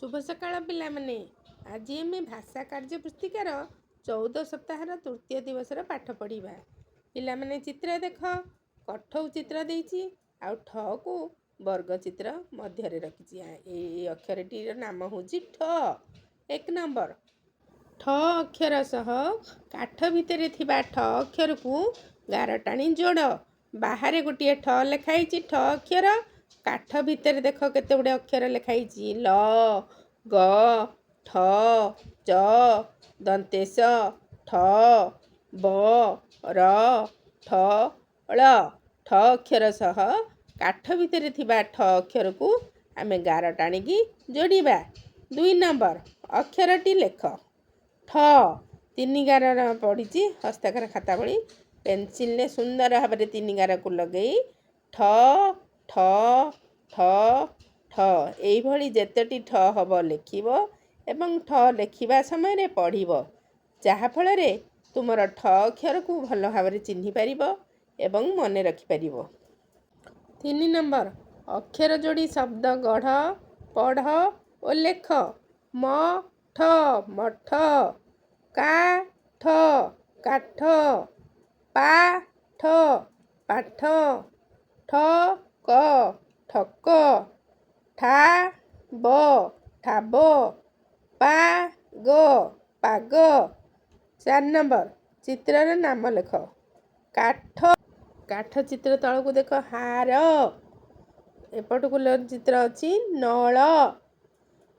शुभ सकाळ पिलाମାନେ आज आम भाषा कार्य पुस्तिकार 14 सप्ताहर तृतीय दिवसर पाठ पढ़ा। पिलाମାନେ चित्र देख कठौ चित्र देइछि आउ ठ को वर्ग चित्र मध्य रखी। ए अक्षरटीर नाम होछि ठ। एक नंबर ठ अक्षर सह काठ भितर थिबा ठ अक्षर को गार टाणी जोड़। बाहर गोटे ठ लिखाई ठ अक्षर काठ भितर देख केते गुडे अक्षर लिखाई ल ग ठ च दंतेश ठ ब र ठ ळ। ठ अक्षर सह काठ भितर थिबा ठ अक्षर को आमे गार टाणिकी जोड़िबा। 2 नंबर अक्षरटी लेख ठ 3 गार पड़ी हस्ताक्षर खाता भली पेंसिल ने सुंदर भाव में 3 गार को लगे ठ ठ ठ ठ यही जेतटी ठ हम लिखब एवं ठ लिखा समय पढ़ब जहाँफल तुमर ठ अक्षर को भल भाव में चिन्ह पार एवं मन रखिपार। 3 नंबर अक्षर जोड़ी शब्द गढ़ पढ़ और लेख म ठ मठ का ठ काठ पा ठ पाठ ठ क ठक ठा ब ठाब पा ग पाग। 4 नंबर चित्रर नाम लेख काठ काठ चित्र तल को देख हार एपट को चित्र अच्छी नल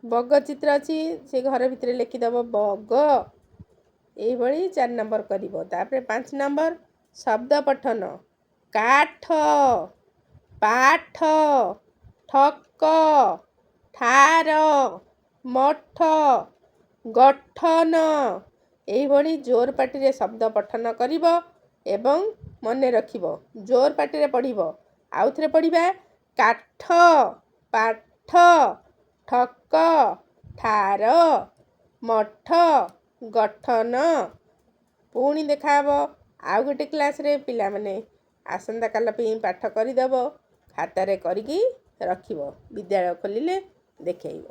बग चित्र अच्छी से घर भितर लिखिदेव बग यही 4 नंबर कर। 5 नंबर शब्द पठन काठ पाठ ठक ठार मठ गठन यही जोर पाटी शब्द पठन करिब एवं मन रखिब। जोर पाटी पढ़िब आउ थे पढ़ा काठ पाठ ठक ठार मठ गठन। पुणी देखा आउ गोटे क्लास रे पिला माने आसंता काल पाठ करदेव खातार करिकी रखिब विद्यालय खोलिले देखैब।